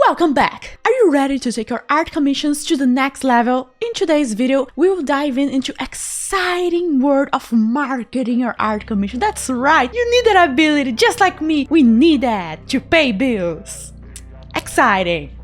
Welcome back! Are you ready to take your art commissions to the next level? In today's video, we will dive into exciting world of marketing your art commission. That's right, you need that ability just like me. We need that to pay bills. Exciting!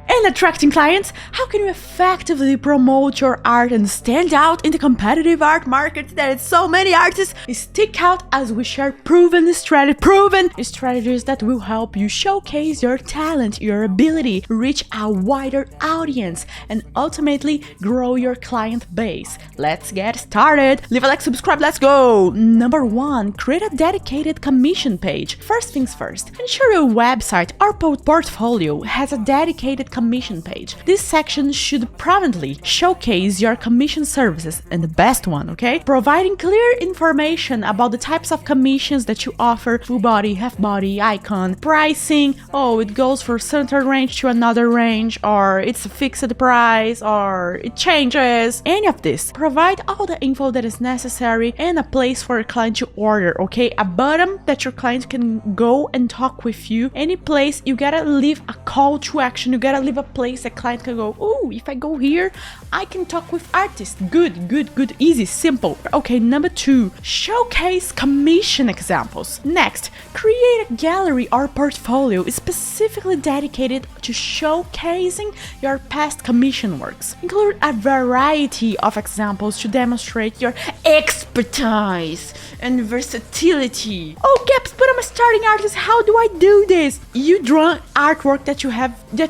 And attracting clients, how can you effectively promote your art and stand out in the competitive art market that so many artists stick out as we share proven strategies that will help you showcase your talent, your ability, reach a wider audience, and ultimately grow your client base. Let's get started. Leave a like, subscribe, let's go! Number 1, create a dedicated commission page. First things first, ensure your website or portfolio has a dedicated commission page. This section should prominently showcase your commission services and the best one, okay? Providing clear information about the types of commissions that you offer: full body, half body, icon, pricing. Oh, it goes for certain range to another range, or it's a fixed price, or it changes. Any of this. Provide all the info that is necessary and a place for a client to order, okay? A button that your client can go and talk with you. Any place, you gotta leave a call to action. You gotta leave a place a client can go, oh, if I go here, I can talk with artists. Good, easy, simple. Okay, number 2, showcase commission examples. Next, create a gallery or portfolio specifically dedicated to showcasing your past commission works. Include a variety of examples to demonstrate your expertise and versatility. Oh, Gaps, but I'm a starting artist. How do I do this? You draw artwork that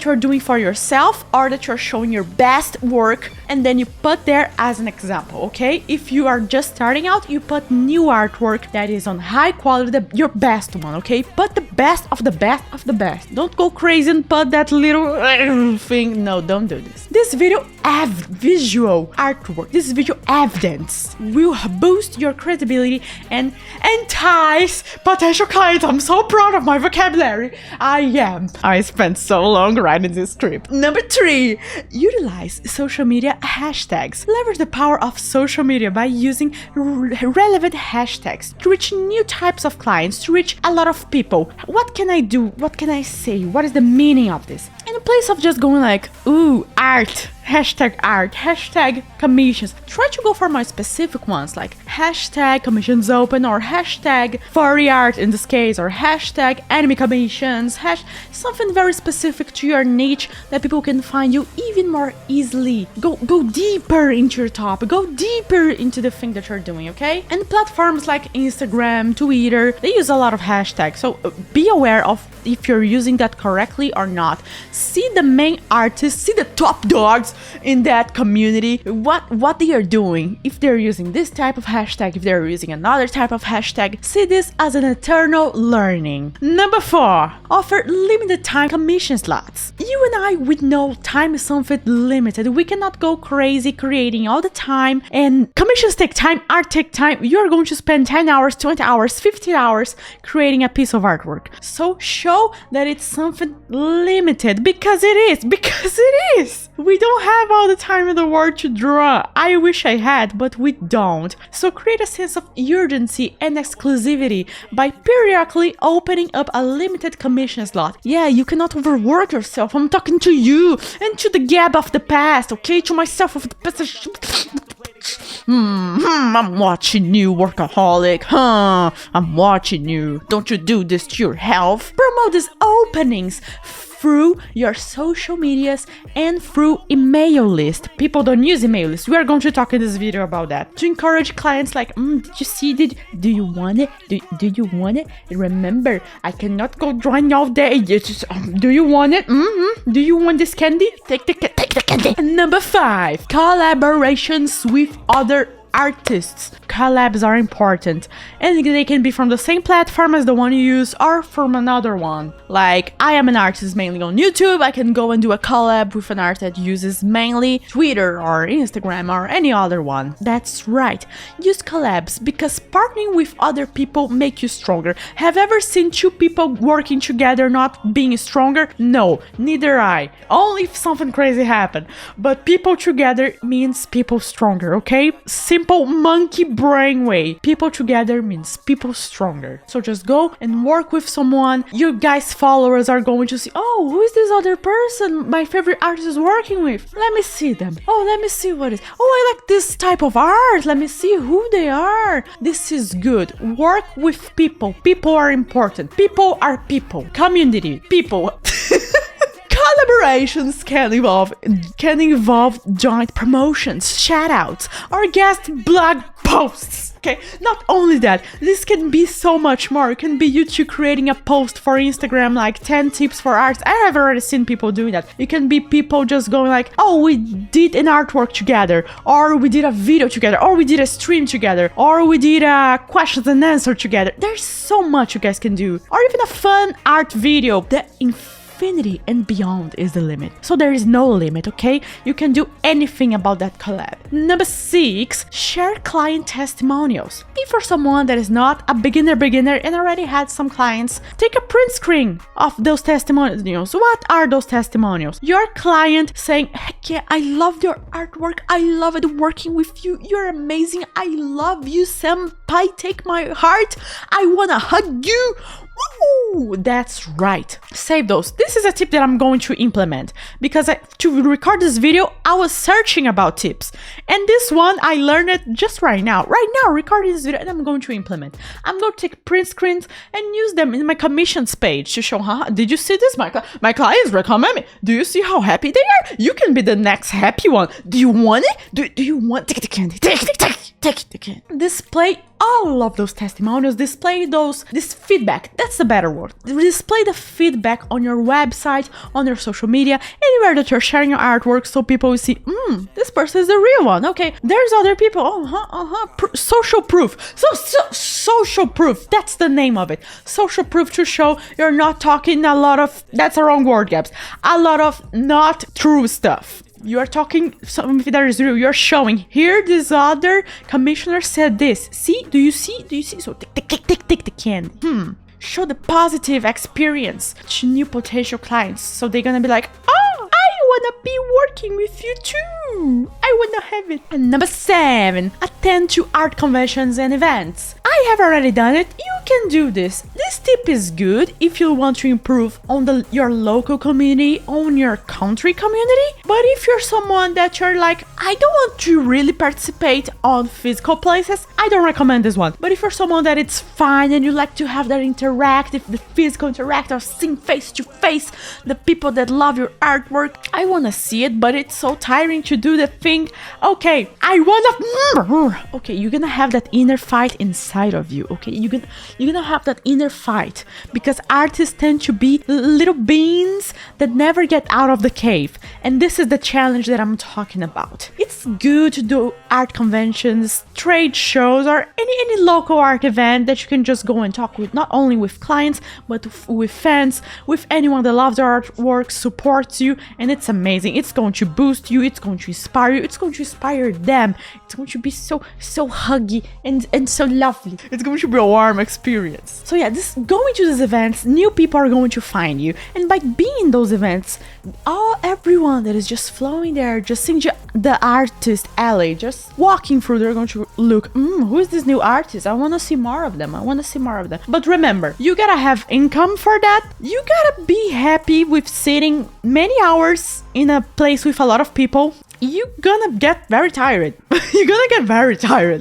you're doing for yourself, or that you're showing your best work, and then you put there as an example, okay? If you are just starting out, you put new artwork that is on high quality, your best one, okay? Put the best of the best of the best. Don't go crazy and put that little thing. No, don't do this. This visual artwork, this visual evidence will boost your credibility and entice potential clients. I'm so proud of my vocabulary. I spent so long writing this script. Number 3, utilize social media hashtags. Leverage the power of social media by using relevant hashtags to reach new types of clients, to reach a lot of people. What can I do? What can I say? What is the meaning of this? In place of just going like, ooh, art, hashtag commissions, try to go for more specific ones like hashtag commissions open, or hashtag furry art in this case, or hashtag anime commissions, something very specific to your niche that people can find you even more easily. Go deeper into your topic, go deeper into the thing that you're doing, okay? And platforms like Instagram, Twitter, they use a lot of hashtags, so be aware of if you're using that correctly or not. See the main artists, see the top dogs in that community, what they are doing. If they're using this type of hashtag, if they're using another type of hashtag, see this as an eternal learning. Number 4, offer limited time commission slots. You and I, we know time is something limited. We cannot go crazy creating all the time, and commissions take time, art take time. You're going to spend 10 hours, 20 hours, 15 hours creating a piece of artwork. So show that it's something limited, because it is. We don't have all the time in the world to draw. I wish I had, but we don't. So create a sense of urgency and exclusivity by periodically opening up a limited commission slot. Yeah, you cannot overwork yourself. I'm talking to you and to the Gab of the past, okay? To myself of the past. I'm watching you, workaholic. I'm watching you. Don't you do this to your health? Promote these openings through your social medias and through email list. People don't use email list. We are going to talk in this video about that. To encourage clients like, did you see, do you want it? Do you want it? Remember, I cannot go drawing all day. Do you want it? Do you want this candy? Take the candy. And number 5, collaborations with other artists. Collabs are important, and they can be from the same platform as the one you use, or from another one. Like, I am an artist mainly on YouTube, I can go and do a collab with an artist that uses mainly Twitter or Instagram or any other one. That's right, use collabs, because partnering with other people make you stronger. Have you ever seen 2 people working together not being stronger? No, neither I. Only if something crazy happened. But people together means people stronger, okay? Simple simple monkey brain way. People together means people stronger. So just go and work with someone. You guys followers are going to see, oh, who is this other person my favorite artist is working with? Let me see them. Oh, let me see what it is. Oh, I like this type of art. Let me see who they are. This is good. Work with people. People are important. People are people. Community. People. Collaborations can involve joint promotions, shoutouts, or guest blog posts. Okay, not only that, this can be so much more. It can be you two creating a post for Instagram, like 10 tips for arts. I have already seen people doing that. It can be people just going like, oh, we did an artwork together, or we did a video together, or we did a stream together, or we did a questions and answer together. There's so much you guys can do. Or even a fun art video. The infinity and beyond is the limit. So there is no limit, okay? You can do anything about that collab. Number 6, share client testimonials. If you're someone that is not a beginner and already had some clients, take a print screen of those testimonials. What are those testimonials? Your client saying, heck yeah, I loved your artwork. I loved working with you. You're amazing. I love you, senpai. Take my heart. I wanna hug you. Woo! That's right. Save those. This is a tip that I'm going to implement because to record this video, I was searching about tips. And this one, I learned it just right now. Recording this video, and I'm going to implement. I'm going to take print screens and use them in my commissions page to show, did you see this? My clients recommend me. Do you see how happy they are? You can be the next happy one. Do you want it? Do you want? Take the candy. Take the candy. Display all of those testimonials. Display this feedback. That's the better word. Display the feedback on your website, on your social media, anywhere that you're sharing your artwork, so people will see, this person is the real one. Okay, there's other people. Social proof. Social proof. That's the name of it. Social proof to show you're not talking a lot of, that's the wrong word, Gabs. A lot of not true stuff. You are talking something that is real. You're showing here. This other commissioner said this. See? Do you see? So take the candy. Show the positive experience to new potential clients. So they're gonna be like, oh, I wanna be working with you too. I wanna have it. And number 7, attend to art conventions and events. I have already done it. You can do this. This tip is good if you want to improve on your local community, on your country community. But if you're someone that you're like, I don't want to really participate on physical places, I don't recommend this one. But if you're someone that it's fine and you like to have that the physical interactive, seeing face to face, the people that love your artwork, I want to see it, but it's so tiring to do the thing. Okay, okay, you're gonna have that inner fight inside of you. Okay, you're gonna have that inner fight because artists tend to be little beings that never get out of the cave, and this is the challenge that I'm talking about. It's good to do art conventions, trade shows, or any local art event that you can just go and talk with, not only with clients but with fans, with anyone that loves your artwork, supports you, and it's amazing. It's going to boost you, it's going to inspire you, it's going to inspire them. It's going to be so huggy and so lovely. It's going to be a warm experience. So yeah, going to these events, new people are going to find you, and by being in those events, everyone that is just flowing there, just seeing the artist alley, just walking through, they're going to look, who is this new artist? I want to see more of them. But remember, you gotta have income for that. You gotta be happy with sitting many hours in a place with a lot of people. You're gonna get very tired.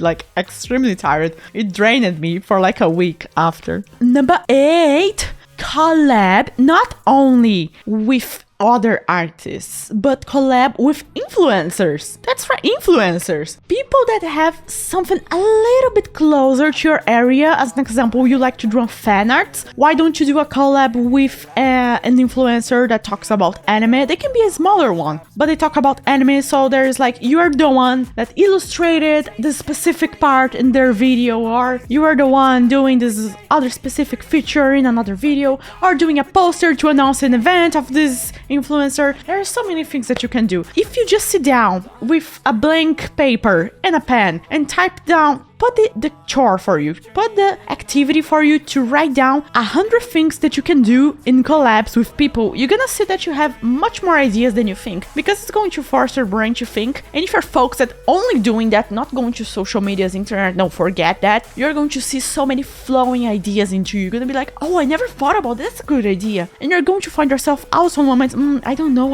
Like extremely tired. It drained me for like a week after. Number 8, collab not only with other artists, but collab with influencers. That's right, influencers. People that have something a little bit closer to your area. As an example, you like to draw fan arts. Why don't you do a collab with an influencer that talks about anime? They can be a smaller one, but they talk about anime, so there's like, you're the one that illustrated the specific part in their video, or you are the one doing this other specific feature in another video, or doing a poster to announce an event of this influencer. There are so many things that you can do. If you just sit down with a blank paper and a pen and type down put the chore for you, put the activity for you to write down 100 things that you can do in collabs with people. You're gonna see that you have much more ideas than you think, because it's going to force your brain to think. And if you're folks that only doing that, not going to social medias, internet, don't forget that, you're going to see so many flowing ideas into you. You're gonna be like, oh, I never thought about this. That's a good idea. And you're going to find yourself also in moments, I don't know.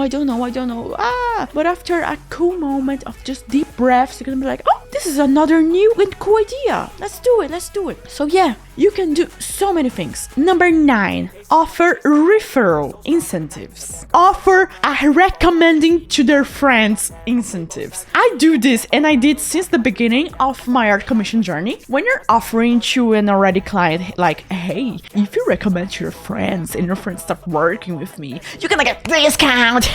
But after a cool moment of just deep breaths, you're gonna be like, oh, this is another new and cool idea. Let's do it. So yeah, you can do so many things. Number 9, offer referral incentives. Offer a recommending to their friends incentives. I do this, and I did since the beginning of my art commission journey. When you're offering to an already client, like, hey, if you recommend to your friends and your friends start working with me, you're gonna get a discount.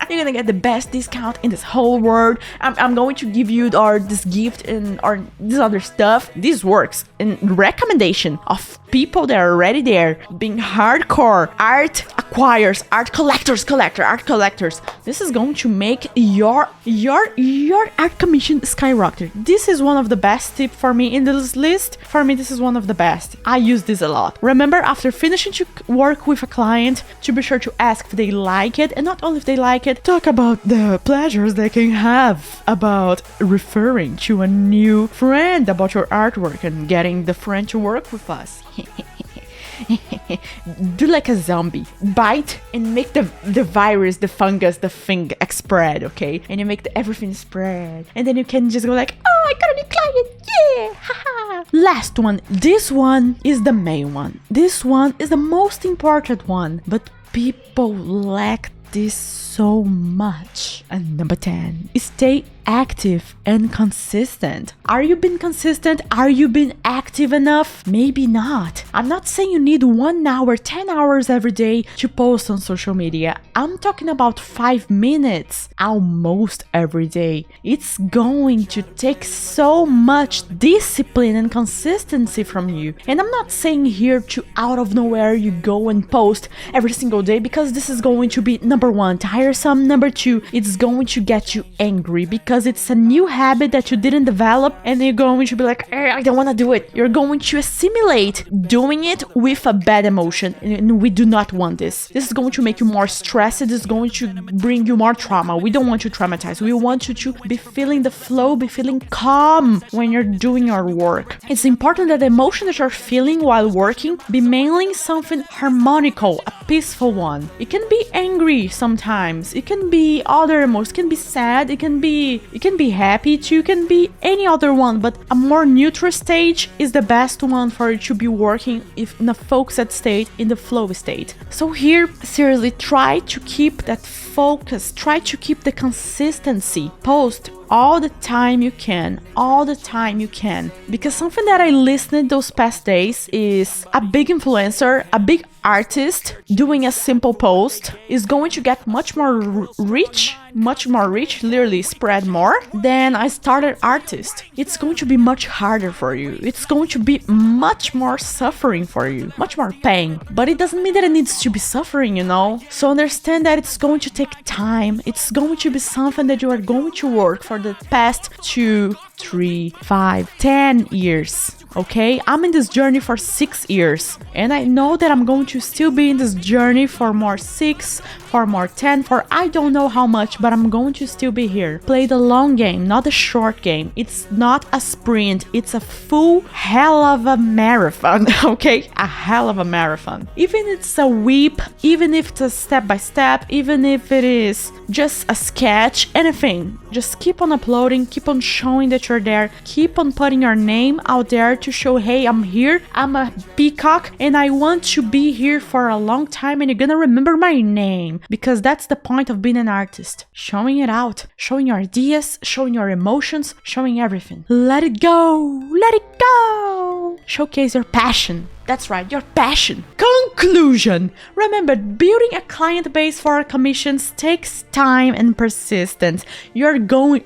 You're gonna get the best discount in this whole world. I'm going to give you this gift and or this other stuff. This works. And recommendation of people that are already there, being hardcore art acquirers, art collectors. This is going to make your art commission skyrocket. This is one of the best tips for me in this list. For me, this is one of the best. I use this a lot. Remember, after finishing to work with a client, to be sure to ask if they like it, and not only if they like it, talk about the pleasures they can have about referring to a new friend about your artwork and getting the friend to work with us. Do like a zombie. Bite and make the virus, the fungus, the thing spread, okay? And you make everything spread. And then you can just go like, oh, I got a new client. Yeah, haha. Last one. This one is the main one. This one is the most important one. But people lack this so much. And number 10, stay active and consistent. Are you being consistent? Are you being active enough? Maybe not. I'm not saying you need 1 hour, 10 hours every day to post on social media. I'm talking about 5 minutes almost every day. It's going to take so much discipline and consistency from you. And I'm not saying here to out of nowhere you go and post every single day, because this is going to be number 1, tiresome. Number 2, it's going to get you angry because it's a new habit that you didn't develop, and you're going to be like, I don't want to do it. You're going to assimilate doing it with a bad emotion, and we do not want this. This is going to make you more stressed. This is going to bring you more trauma. We don't want you traumatized. We want you to be feeling the flow, be feeling calm when you're doing your work. It's important that the emotion that you're feeling while working be mainly something harmonical, a peaceful one. It can be angry sometimes. It can be other emotions. It can be sad. It can be happy too. It can be any other one, but a more neutral stage is the best one for you to be working in a focused state, in the flow state. So here, seriously, try to keep that focus, try to keep the consistency. Post all the time you can, because something that I listened those past days is a big influencer, a big artist doing a simple post is going to get much more reach, literally spread more than a started artist. It's going to be much harder for you. It's going to be much more suffering for you, much more pain. But it doesn't mean that it needs to be suffering, you know? So understand that it's going to take time. It's going to be something that you are going to work for the past 2, 3, 5, 10 years. Okay, I'm in this journey for 6 years, and I know that I'm going to still be in this journey for more 6, for more 10, for I don't know how much, but I'm going to still be here. Play the long game, not the short game. It's not a sprint, it's a full hell of a marathon, okay? A hell of a marathon. Even if it's a whip, even if it's a step by step, even if it is just a sketch, anything. Just keep on uploading, keep on showing that you're there, keep on putting your name out there to show, hey, I'm here, I'm a peacock, and I want to be here for a long time, and you're gonna remember my name, because that's the point of being an artist. Showing it out, showing your ideas, showing your emotions, showing everything. Let it go, let it go. Showcase your passion. That's right, your passion. Conclusion. Remember, building a client base for commissions takes time and persistence. You're going...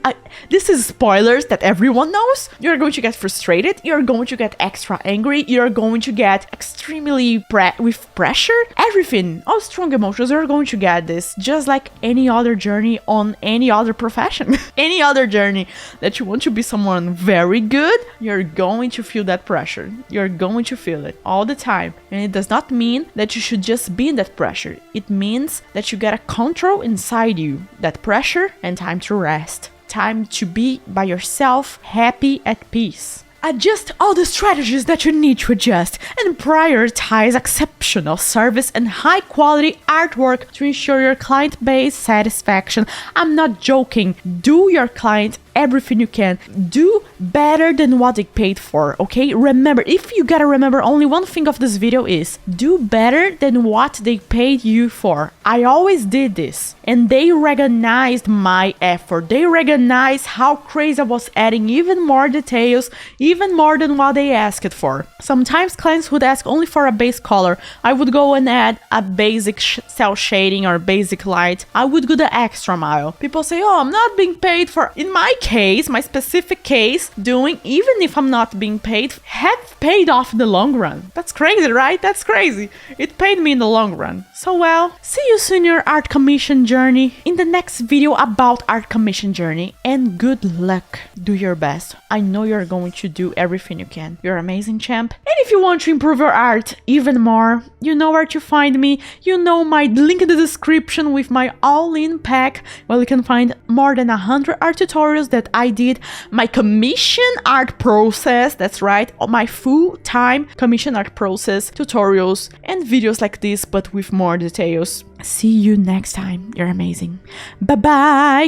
this is spoilers that everyone knows. You're going to get frustrated. You're going to get extra angry. You're going to get extremely with pressure. Everything. All strong emotions. You're going to get this. Just like any other journey on any other profession. Any other journey that you want to be someone very good, you're going to feel that pressure. You're going to feel it all the time. And it does not mean that you should just be in that pressure. It means that you get a control inside you, that pressure, and time to rest. Time to be by yourself, happy, at peace. Adjust all the strategies that you need to adjust and prioritize exceptional service and high quality artwork to ensure your client base satisfaction. I'm not joking. Do your client everything you can. Do better than what they paid for, okay? Remember, if you gotta remember only one thing of this video is do better than what they paid you for. I always did this and they recognized my effort. They recognized how crazy I was adding even more details, even more than what they asked for. Sometimes clients would ask only for a base color. I would go and add a basic cell shading or basic light. I would go the extra mile. People say, oh, I'm not being paid for... In my case, my specific case, doing, even if I'm not being paid, have paid off in the long run. That's crazy, right? That's crazy. It paid me in the long run. So well, see you soon in your art commission journey, in the next video about art commission journey, and good luck. Do your best. I know you're going to do everything you can. You're amazing, champ. And if you want to improve your art even more, you know where to find me. You know my link in the description with my all-in pack, where you can find more than 100 art tutorials that I did, my commission art process, that's right, my full-time commission art process, tutorials, and videos like this, but with more details. See you next time. You're amazing. Bye-bye!